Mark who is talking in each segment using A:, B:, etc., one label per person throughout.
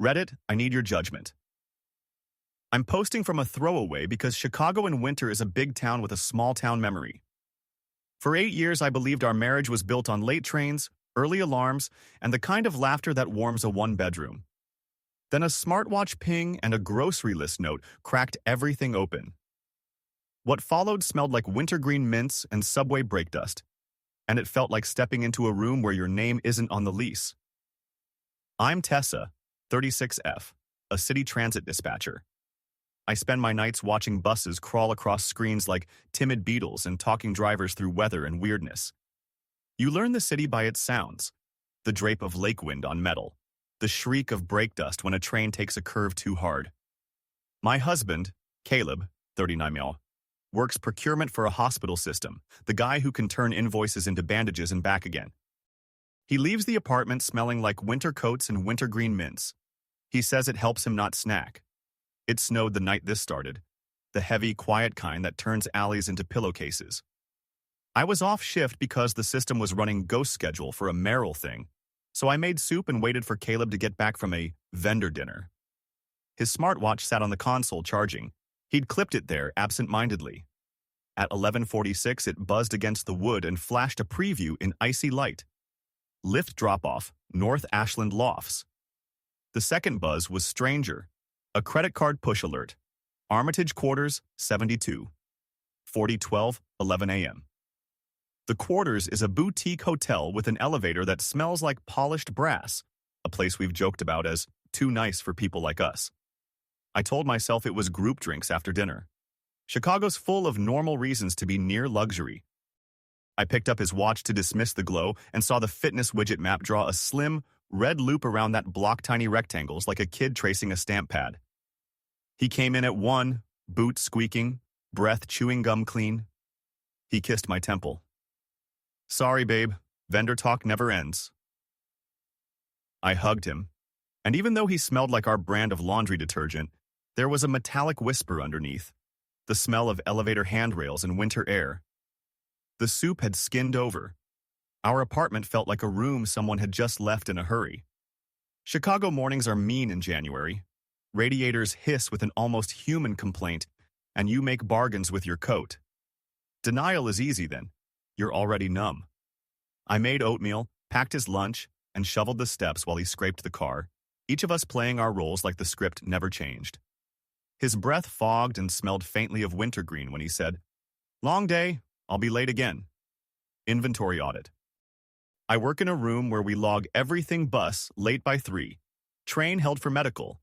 A: Reddit, I need your judgment. I'm posting from a throwaway because Chicago in winter is a big town with a small town memory. For 8 years, I believed our marriage was built on late trains, early alarms, and the kind of laughter that warms a one-bedroom. Then a smartwatch ping and a grocery list note cracked everything open. What followed smelled like wintergreen mints and subway brake dust, and it felt like stepping into a room where your name isn't on the lease. I'm Tessa, 36F, a city transit dispatcher. I spend my nights watching buses crawl across screens like timid beetles and talking drivers through weather and weirdness. You learn the city by its sounds: the drape of lake wind on metal, the shriek of brake dust when a train takes a curve too hard. My husband, Caleb, 39 mil, works procurement for a hospital system, the guy who can turn invoices into bandages and back again. He leaves the apartment smelling like winter coats and wintergreen mints. He says it helps him not snack. It snowed the night this started, the heavy, quiet kind that turns alleys into pillowcases. I was off shift because the system was running ghost schedule for a Merrill thing, so I made soup and waited for Caleb to get back from a vendor dinner. His smartwatch sat on the console charging. He'd clipped it there absent-mindedly. At 11:46, it buzzed against the wood and flashed a preview in icy light. Lift drop-off, North Ashland Lofts. The second buzz was stranger. A credit card push alert. Armitage Quarters, 72. 4012, 11 a.m. The Quarters is a boutique hotel with an elevator that smells like polished brass, a place we've joked about as too nice for people like us. I told myself it was group drinks after dinner. Chicago's full of normal reasons to be near luxury. I picked up his watch to dismiss the glow and saw the fitness widget map draw a slim, red loop around that block-tiny rectangles like a kid tracing a stamp pad. He came in at 1, boots squeaking, breath chewing gum clean. He kissed my temple. Sorry, babe, vendor talk never ends. I hugged him, and even though he smelled like our brand of laundry detergent, there was a metallic whisper underneath, the smell of elevator handrails and winter air. The soup had skinned over. Our apartment felt like a room someone had just left in a hurry. Chicago mornings are mean in January. Radiators hiss with an almost human complaint, and you make bargains with your coat. Denial is easy then. You're already numb. I made oatmeal, packed his lunch, and shoveled the steps while he scraped the car, each of us playing our roles like the script never changed. His breath fogged and smelled faintly of wintergreen when he said, "Long day, I'll be late again." Inventory audit. I work in a room where we log everything: bus, late by 3, train held for medical.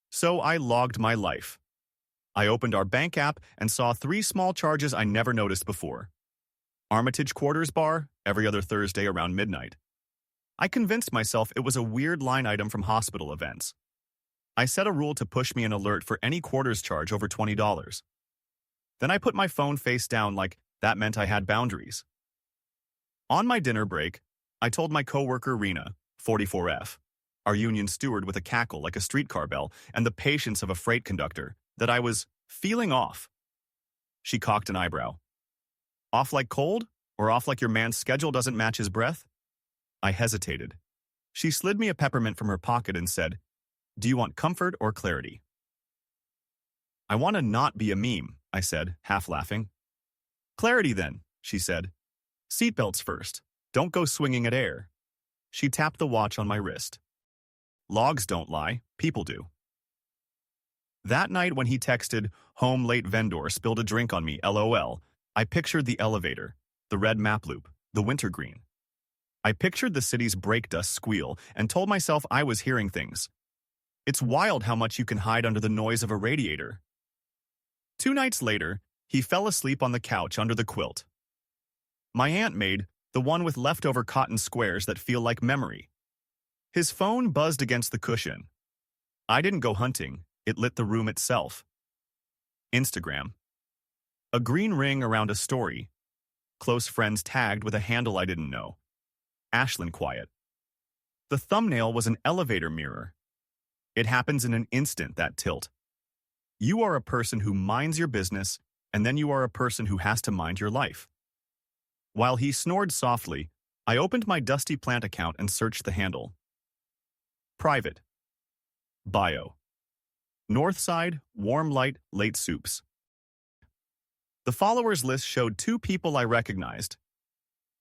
A: So I logged my life. I opened our bank app and saw 3 small charges I never noticed before. Armitage Quarters bar, every other Thursday around midnight. I convinced myself it was a weird line item from hospital events. I set a rule to push me an alert for any quarters charge over $20. Then I put my phone face down like that meant I had boundaries. On my dinner break, I told my coworker Rena, 44F, our union steward with a cackle like a streetcar bell and the patience of a freight conductor, that I was feeling off. She cocked an eyebrow. Off like cold, or off like your man's schedule doesn't match his breath? I hesitated. She slid me a peppermint from her pocket and said, "Do you want comfort or clarity?" "I want to not be a meme," I said, half laughing. "Clarity then," she said. "Seatbelts first. Don't go swinging at air." She tapped the watch on my wrist. Logs don't lie, people do. That night when he texted, "Home late vendor spilled a drink on me, LOL," I pictured the elevator, the red map loop, the wintergreen. I pictured the city's brake dust squeal and told myself I was hearing things. It's wild how much you can hide under the noise of a radiator. 2 nights later, he fell asleep on the couch under the quilt. My aunt made the one with leftover cotton squares that feel like memory. His phone buzzed against the cushion. I didn't go hunting. It lit the room itself. Instagram. A green ring around a story. Close friends tagged with a handle I didn't know. Ashland quiet. The thumbnail was an elevator mirror. It happens in an instant, that tilt. You are a person who minds your business, and then you are a person who has to mind your life. While he snored softly, I opened my Dusty Plant account and searched the handle. Private. Bio. North side, warm light, late soups. The followers list showed two people I recognized.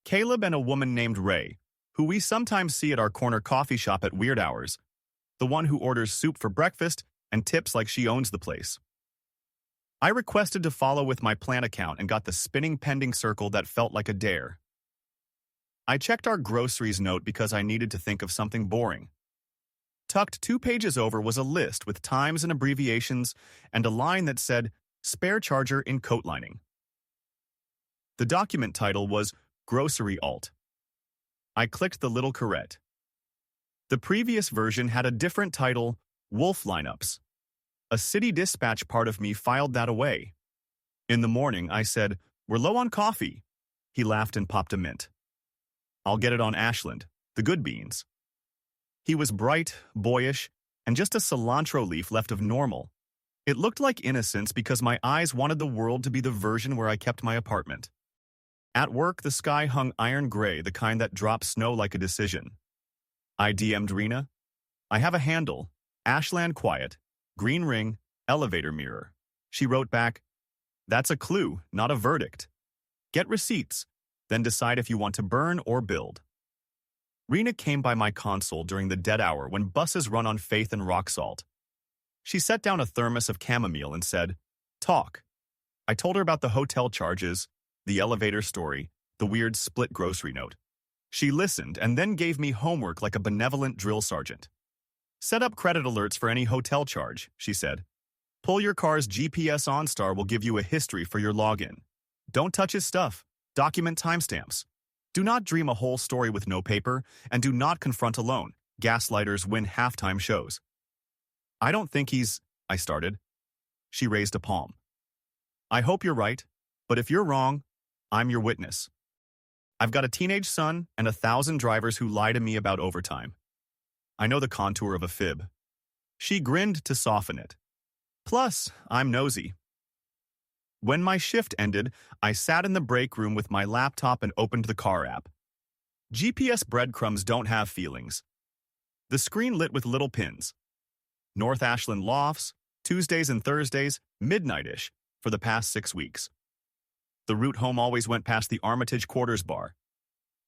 A: Caleb and a woman named Ray, who we sometimes see at our corner coffee shop at weird hours, the one who orders soup for breakfast and tips like she owns the place. I requested to follow with my plan account and got the spinning pending circle that felt like a dare. I checked our groceries note because I needed to think of something boring. Tucked 2 pages over was a list with times and abbreviations and a line that said, spare charger in coat lining. The document title was Grocery Alt. I clicked the little caret. The previous version had a different title, Wolf Lineups. A City Dispatch part of me filed that away. In the morning, I said, we're low on coffee. He laughed and popped a mint. I'll get it on Ashland, the good beans. He was bright, boyish, and just a cilantro leaf left of normal. It looked like innocence because my eyes wanted the world to be the version where I kept my apartment. At work, the sky hung iron gray, the kind that drops snow like a decision. I DM'd Rena. I have a handle, Ashland Quiet, green ring, elevator mirror. She wrote back, that's a clue, not a verdict. Get receipts, then decide if you want to burn or build. Rena came by my console during the dead hour when buses run on faith and rock salt. She set down a thermos of chamomile and said, talk. I told her about the hotel charges, the elevator story, the weird split grocery note. She listened and then gave me homework like a benevolent drill sergeant. Set up credit alerts for any hotel charge, she said. Pull your car's GPS OnStar will give you a history for your login. Don't touch his stuff. Document timestamps. Do not dream a whole story with no paper, and do not confront alone. Gaslighters win halftime shows. I don't think he's... I started. She raised a palm. I hope you're right, but if you're wrong, I'm your witness. I've got a teenage son and 1,000 drivers who lie to me about overtime. I know the contour of a fib. She grinned to soften it. Plus, I'm nosy. When my shift ended, I sat in the break room with my laptop and opened the car app. GPS breadcrumbs don't have feelings. The screen lit with little pins. North Ashland Lofts, Tuesdays and Thursdays, midnight-ish, for the past 6 weeks. The route home always went past the Armitage Quarters bar.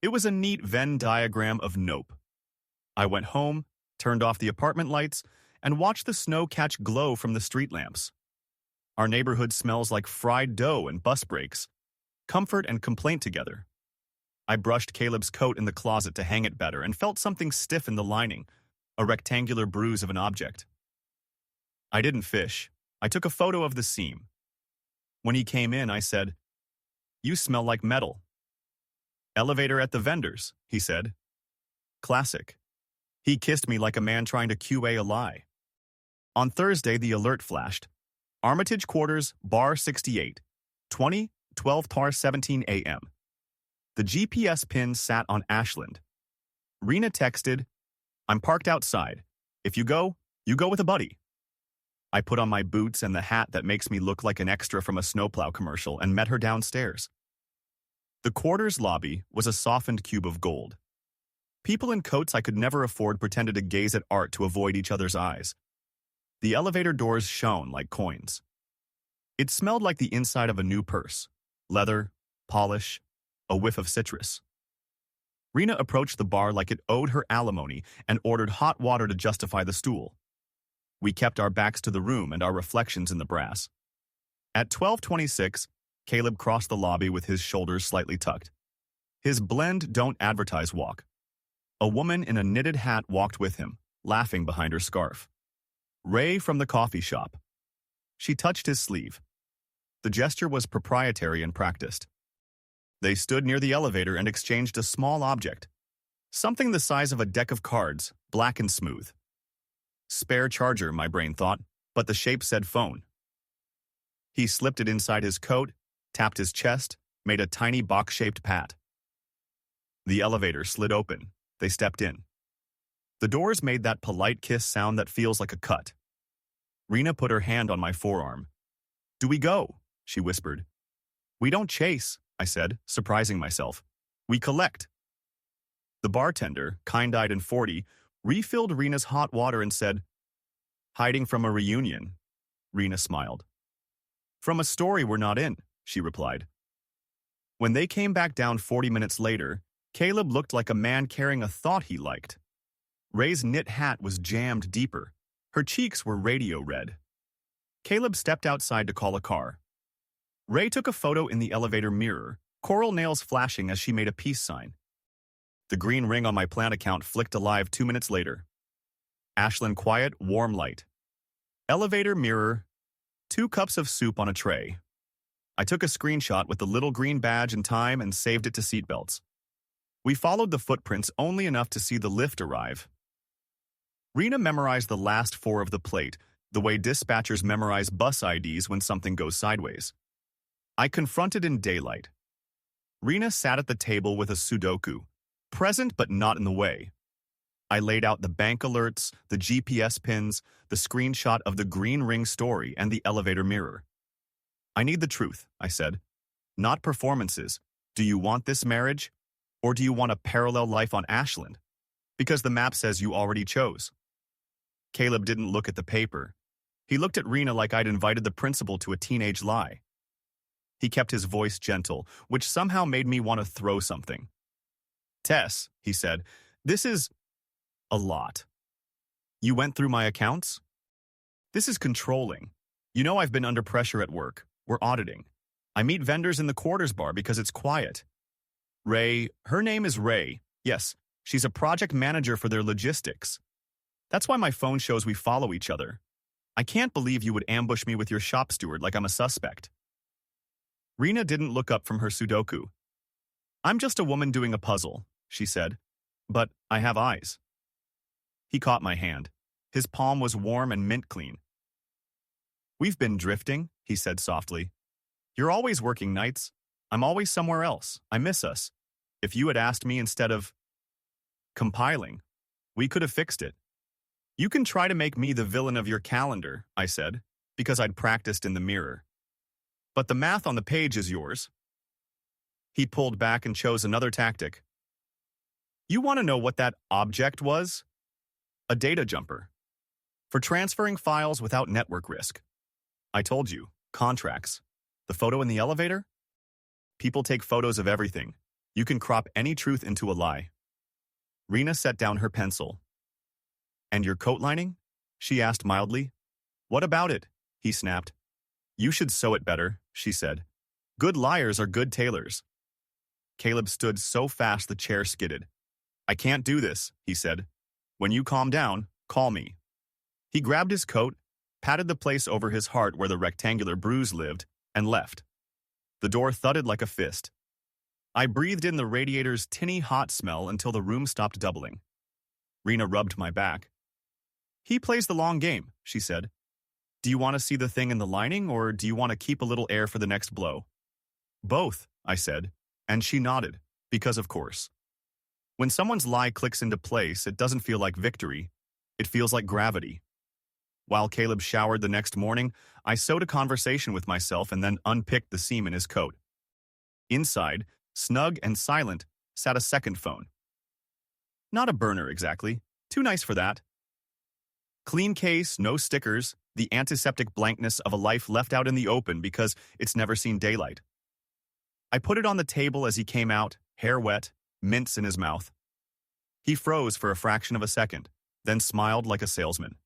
A: It was a neat Venn diagram of nope. I went home, turned off the apartment lights, and watched the snow catch glow from the street lamps. Our neighborhood smells like fried dough and bus brakes, comfort and complaint together. I brushed Caleb's coat in the closet to hang it better and felt something stiff in the lining, a rectangular bruise of an object. I didn't fish. I took a photo of the seam. When he came in, I said, "You smell like metal." "Elevator at the vendors," he said. Classic. He kissed me like a man trying to QA a lie. On Thursday, the alert flashed. Armitage Quarters, Bar 68, 12:17 a.m. The GPS pin sat on Ashland. Rena texted, "I'm parked outside. If you go with a buddy." I put on my boots and the hat that makes me look like an extra from a snowplow commercial and met her downstairs. The quarters lobby was a softened cube of gold. People in coats I could never afford pretended to gaze at art to avoid each other's eyes. The elevator doors shone like coins. It smelled like the inside of a new purse. Leather, polish, a whiff of citrus. Rena approached the bar like it owed her alimony and ordered hot water to justify the stool. We kept our backs to the room and our reflections in the brass. At 12:26, Caleb crossed the lobby with his shoulders slightly tucked. His blend don't advertise walk. A woman in a knitted hat walked with him, laughing behind her scarf. Ray from the coffee shop. She touched his sleeve. The gesture was proprietary and practiced. They stood near the elevator and exchanged a small object. Something the size of a deck of cards, black and smooth. Spare charger, my brain thought, but the shape said phone. He slipped it inside his coat, tapped his chest, made a tiny box-shaped pat. The elevator slid open. They stepped in. The doors made that polite kiss sound that feels like a cut. Rena put her hand on my forearm. "Do we go?" she whispered. "We don't chase," I said, surprising myself. "We collect." The bartender, kind-eyed and 40, refilled Rena's hot water and said, Hiding from a reunion, Rena smiled. From a story we're not in, she replied. When they came back down 40 minutes later, Caleb looked like a man carrying a thought he liked. Ray's knit hat was jammed deeper. Her cheeks were radio red. Caleb stepped outside to call a car. Ray took a photo in the elevator mirror, coral nails flashing as she made a peace sign. The green ring on my plant account flicked alive 2 minutes later. Ashlyn quiet, warm light. Elevator mirror, 2 cups of soup on a tray. I took a screenshot with the little green badge and time and saved it to seatbelts. We followed the footprints only enough to see the lift arrive. Rena memorized the last 4 of the plate, the way dispatchers memorize bus IDs when something goes sideways. I confronted in daylight. Rena sat at the table with a Sudoku, present but not in the way. I laid out the bank alerts, the GPS pins, the screenshot of the green ring story, and the elevator mirror. I need the truth, I said. Not performances. Do you want this marriage? Or do you want a parallel life on Ashland? Because the map says you already chose. Caleb didn't look at the paper. He looked at Rena like I'd invited the principal to a teenage lie. He kept his voice gentle, which somehow made me want to throw something. Tess, he said, this is a lot. You went through my accounts? This is controlling. You know I've been under pressure at work. We're auditing. I meet vendors in the quarters bar because it's quiet. Ray, her name is Ray. Yes, she's a project manager for their logistics. That's why my phone shows we follow each other. I can't believe you would ambush me with your shop steward like I'm a suspect. Rena didn't look up from her Sudoku. I'm just a woman doing a puzzle, she said. But I have eyes. He caught my hand. His palm was warm and mint clean. We've been drifting, he said softly. You're always working nights. I'm always somewhere else. I miss us. If you had asked me instead of compiling, we could have fixed it. You can try to make me the villain of your calendar, I said, because I'd practiced in the mirror. But the math on the page is yours. He pulled back and chose another tactic. You want to know what that object was? A data jumper. For transferring files without network risk. I told you, contracts. The photo in the elevator? People take photos of everything. You can crop any truth into a lie. Rena set down her pencil. And your coat lining? She asked mildly. What about it? He snapped. You should sew it better, she said. Good liars are good tailors. Caleb stood so fast the chair skidded. I can't do this, he said. When you calm down, call me. He grabbed his coat, patted the place over his heart where the rectangular bruise lived, and left. The door thudded like a fist. I breathed in the radiator's tinny hot smell until the room stopped doubling. Rena rubbed my back. He plays the long game, she said. Do you want to see the thing in the lining, or do you want to keep a little air for the next blow? Both, I said, and she nodded, because of course. When someone's lie clicks into place, it doesn't feel like victory. It feels like gravity. While Caleb showered the next morning, I sewed a conversation with myself and then unpicked the seam in his coat. Inside, snug and silent, sat a second phone. Not a burner, exactly. Too nice for that. Clean case, no stickers, the antiseptic blankness of a life left out in the open because it's never seen daylight. I put it on the table as he came out, hair wet, mints in his mouth. He froze for a fraction of a second, then smiled like a salesman.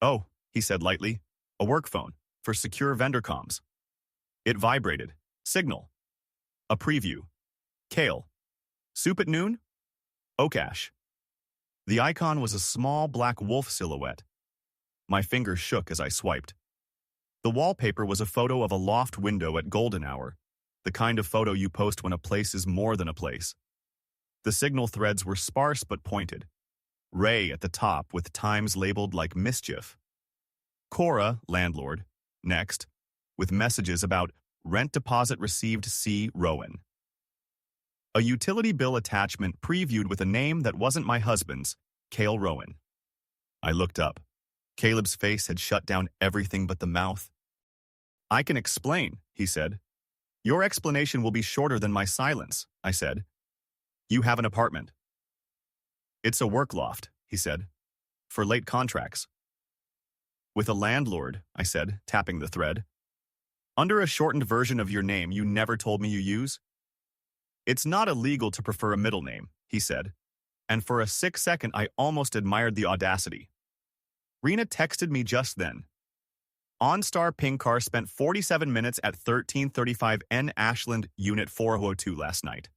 A: Oh, he said lightly, a work phone, for secure vendor comms. It vibrated. Signal. A preview. Kale. Soup at noon? Okash. The icon was a small black wolf silhouette. My fingers shook as I swiped. The wallpaper was a photo of a loft window at golden hour, the kind of photo you post when a place is more than a place. The signal threads were sparse but pointed. Ray at the top with times labeled like mischief. Cora, landlord, next, with messages about rent deposit received C. Rowan. A utility bill attachment previewed with a name that wasn't my husband's, Cale Rowan. I looked up. Caleb's face had shut down everything but the mouth. I can explain, he said. Your explanation will be shorter than my silence, I said. You have an apartment. It's a work loft, he said. For late contracts. With a landlord, I said, tapping the thread. Under a shortened version of your name you never told me you use? It's not illegal to prefer a middle name, he said, and for a sick second I almost admired the audacity. Rena texted me just then. OnStar Ping Car spent 47 minutes at 1335 N Ashland, Unit 402 last night.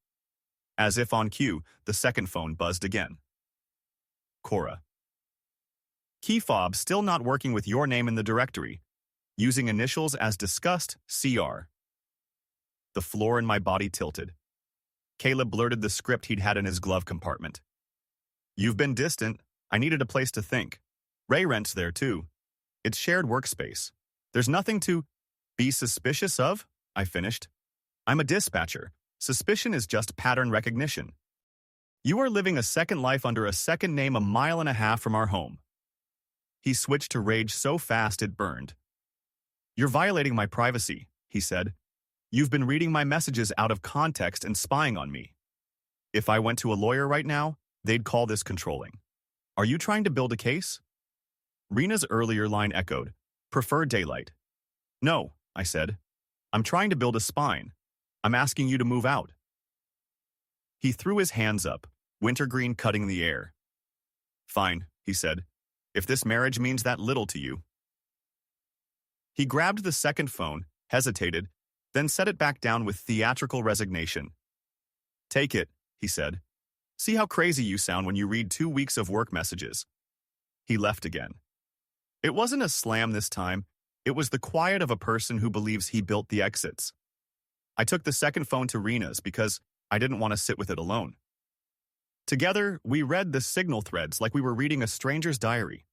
A: As if on cue, the second phone buzzed again. Cora. Key fob still not working with your name in the directory. Using initials as discussed, CR. The floor in my body tilted. Caleb blurted the script he'd had in his glove compartment. You've been distant. I needed a place to think. Ray rents there too. It's shared workspace. There's nothing to be suspicious of, I finished. I'm a dispatcher. Suspicion is just pattern recognition. You are living a second life under a second name 1.5 miles from our home. He switched to rage so fast it burned. You're violating my privacy, he said. You've been reading my messages out of context and spying on me. If I went to a lawyer right now, they'd call this controlling. Are you trying to build a case? Rena's earlier line echoed, prefer daylight. No, I said. I'm trying to build a spine. I'm asking you to move out. He threw his hands up, wintergreen cutting the air. Fine, he said, if this marriage means that little to you. He grabbed the second phone, hesitated, then set it back down with theatrical resignation. Take it, he said. See how crazy you sound when you read 2 weeks of work messages. He left again. It wasn't a slam this time. It was the quiet of a person who believes he built the exits. I took the second phone to Rena's because I didn't want to sit with it alone. Together, we read the signal threads like we were reading a stranger's diary.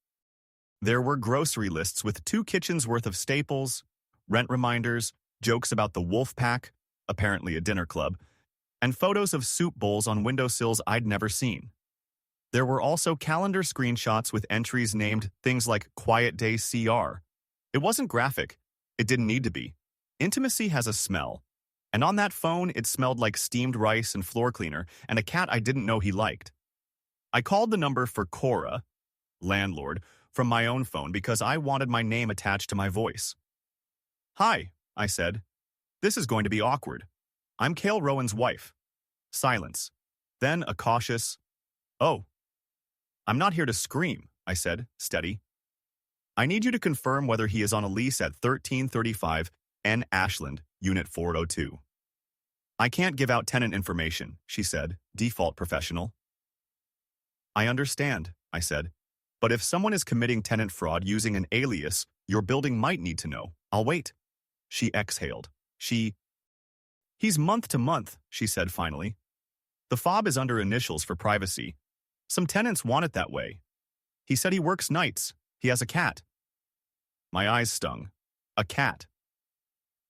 A: There were grocery lists with 2 kitchens worth of staples, rent reminders, jokes about the wolf pack, apparently a dinner club, and photos of soup bowls on windowsills I'd never seen. There were also calendar screenshots with entries named things like Quiet Day CR. It wasn't graphic. It didn't need to be. Intimacy has a smell. And on that phone, it smelled like steamed rice and floor cleaner and a cat I didn't know he liked. I called the number for Cora, landlord, from my own phone because I wanted my name attached to my voice. Hi, I said. This is going to be awkward. I'm Cale Rowan's wife. Silence. Then a cautious, oh. I'm not here to scream, I said, steady. I need you to confirm whether he is on a lease at 1335 N Ashland, Unit 402. I can't give out tenant information, she said, default professional. I understand, I said. But if someone is committing tenant fraud using an alias, your building might need to know. I'll wait. She exhaled. He's month to month, she said finally. The fob is under initials for privacy. Some tenants want it that way. He said he works nights. He has a cat. My eyes stung. A cat.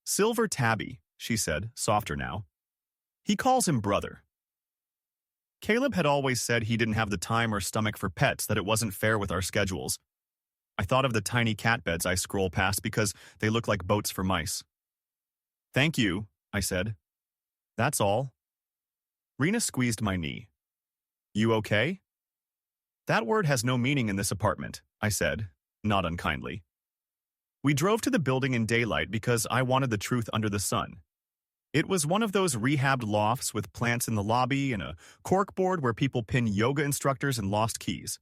A: Silver Tabby, she said, softer now. He calls him brother. Caleb had always said he didn't have the time or stomach for pets, that it wasn't fair with our schedules. I thought of the tiny cat beds I scroll past because they look like boats for mice. Thank you, I said. That's all. Rena squeezed my knee. You okay? That word has no meaning in this apartment, I said, not unkindly. We drove to the building in daylight because I wanted the truth under the sun. It was one of those rehabbed lofts with plants in the lobby and a corkboard where people pin yoga instructors and lost keys.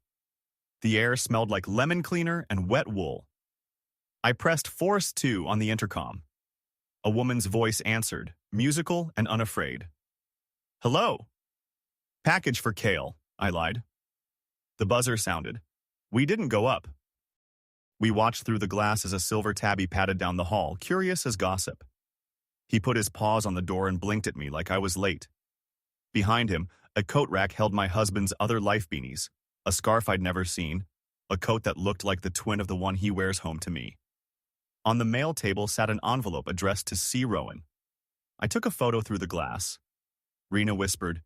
A: The air smelled like lemon cleaner and wet wool. I pressed Force 2 on the intercom. A woman's voice answered, musical and unafraid. Hello. Package for Cale, I lied. The buzzer sounded. We didn't go up. We watched through the glass as a silver tabby padded down the hall, curious as gossip. He put his paws on the door and blinked at me like I was late. Behind him, a coat rack held my husband's other life beanies, a scarf I'd never seen, a coat that looked like the twin of the one he wears home to me. On the mail table sat an envelope addressed to C. Rowan. I took a photo through the glass. Rena whispered,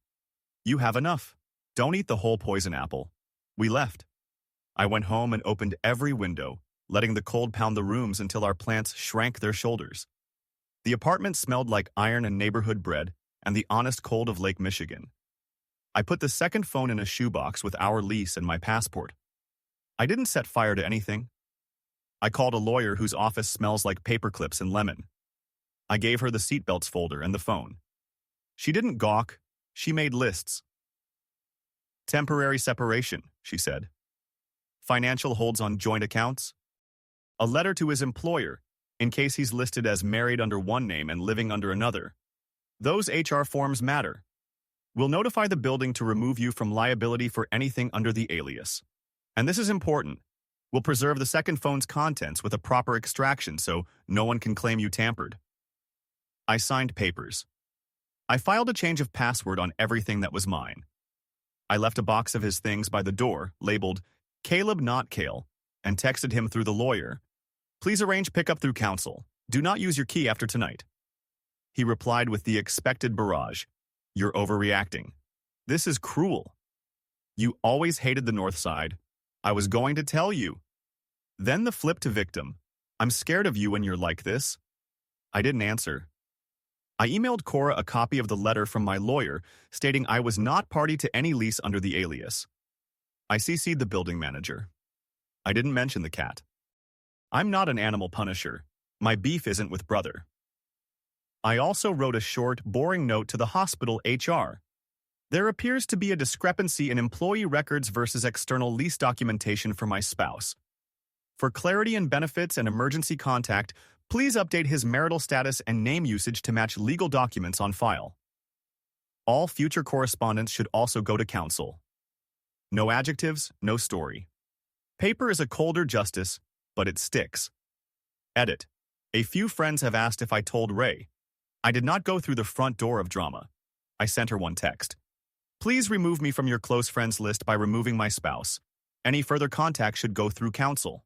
A: You have enough. Don't eat the whole poison apple. We left. I went home and opened every window, letting the cold pound the rooms until our plants shrank their shoulders. The apartment smelled like iron and neighborhood bread and the honest cold of Lake Michigan. I put the second phone in a shoebox with our lease and my passport. I didn't set fire to anything. I called a lawyer whose office smells like paperclips and lemon. I gave her the seatbelts folder and the phone. She didn't gawk. She made lists. Temporary separation, she said. Financial holds on joint accounts. A letter to his employer, in case he's listed as married under one name and living under another. Those HR forms matter. We'll notify the building to remove you from liability for anything under the alias. And this is important. We'll preserve the second phone's contents with a proper extraction so no one can claim you tampered. I signed papers. I filed a change of password on everything that was mine. I left a box of his things by the door, labeled Caleb Not Kale, and texted him through the lawyer. Please arrange pickup through council. Do not use your key after tonight. He replied with the expected barrage. You're overreacting. This is cruel. You always hated the North Side. I was going to tell you. Then the flip to victim. I'm scared of you when you're like this. I didn't answer. I emailed Cora a copy of the letter from my lawyer stating I was not party to any lease under the alias. I CC'd the building manager. I didn't mention the cat. I'm not an animal punisher. My beef isn't with brother. I also wrote a short, boring note to the hospital HR. There appears to be a discrepancy in employee records versus external lease documentation for my spouse. For clarity and benefits and emergency contact, please update his marital status and name usage to match legal documents on file. All future correspondence should also go to counsel. No adjectives, no story. Paper is a colder justice, but it sticks. Edit. A few friends have asked if I told Ray. I did not go through the front door of drama. I sent her one text. Please remove me from your close friends list by removing my spouse. Any further contact should go through counsel.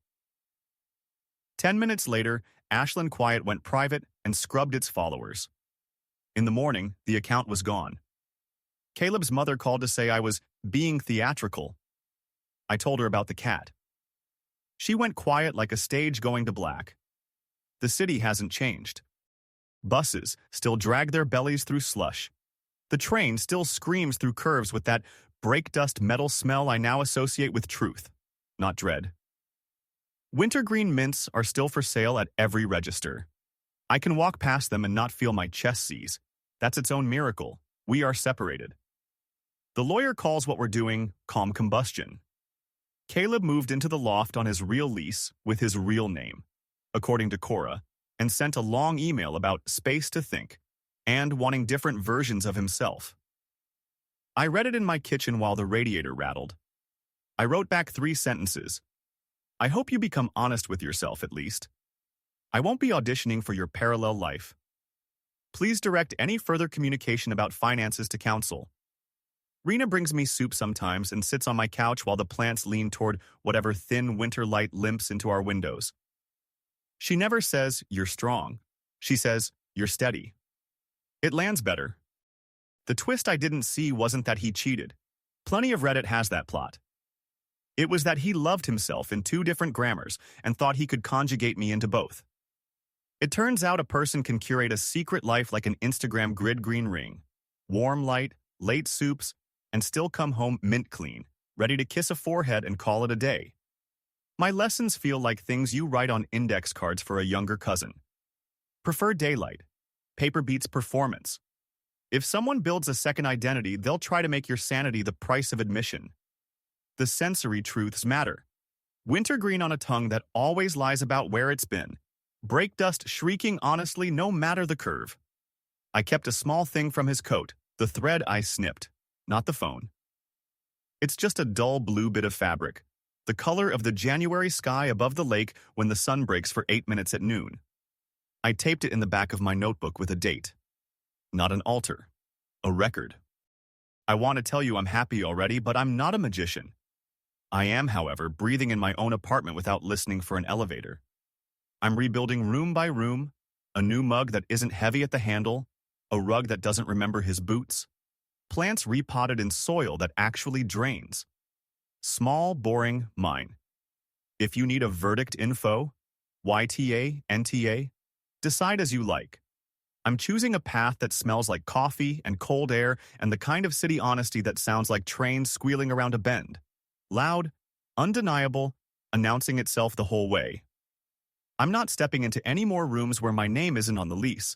A: 10 minutes later, Ashland Quiet went private and scrubbed its followers. In the morning, the account was gone. Caleb's mother called to say I was being theatrical. I told her about the cat. She went quiet like a stage going to black. The city hasn't changed. Buses still drag their bellies through slush. The train still screams through curves with that brake dust metal smell I now associate with truth, not dread. Wintergreen mints are still for sale at every register. I can walk past them and not feel my chest seize. That's its own miracle. We are separated. The lawyer calls what we're doing calm combustion. Caleb moved into the loft on his real lease with his real name, according to Cora, and sent a long email about space to think and wanting different versions of himself. I read it in my kitchen while the radiator rattled. I wrote back 3 sentences. I hope you become honest with yourself at least. I won't be auditioning for your parallel life. Please direct any further communication about finances to counsel. Rena brings me soup sometimes and sits on my couch while the plants lean toward whatever thin winter light limps into our windows. She never says, you're strong. She says, you're steady. It lands better. The twist I didn't see wasn't that he cheated. Plenty of Reddit has that plot. It was that he loved himself in 2 different grammars and thought he could conjugate me into both. It turns out a person can curate a secret life like an Instagram grid green ring. Warm light, late soups, and still come home mint clean, ready to kiss a forehead and call it a day. My lessons feel like things you write on index cards for a younger cousin. Prefer daylight. Paper beats performance. If someone builds a second identity, they'll try to make your sanity the price of admission. The sensory truths matter. Wintergreen on a tongue that always lies about where it's been. Brake dust shrieking honestly no matter the curve. I kept a small thing from his coat, the thread I snipped, not the phone. It's just a dull blue bit of fabric, the color of the January sky above the lake when the sun breaks for 8 minutes at noon. I taped it in the back of my notebook with a date. Not an altar. A record. I want to tell you I'm happy already, but I'm not a magician. I am, however, breathing in my own apartment without listening for an elevator. I'm rebuilding room by room, a new mug that isn't heavy at the handle, a rug that doesn't remember his boots, plants repotted in soil that actually drains. Small, boring, mine. If you need a verdict info, YTA, NTA, decide as you like. I'm choosing a path that smells like coffee and cold air and the kind of city honesty that sounds like trains squealing around a bend. Loud, undeniable, announcing itself the whole way. I'm not stepping into any more rooms where my name isn't on the lease.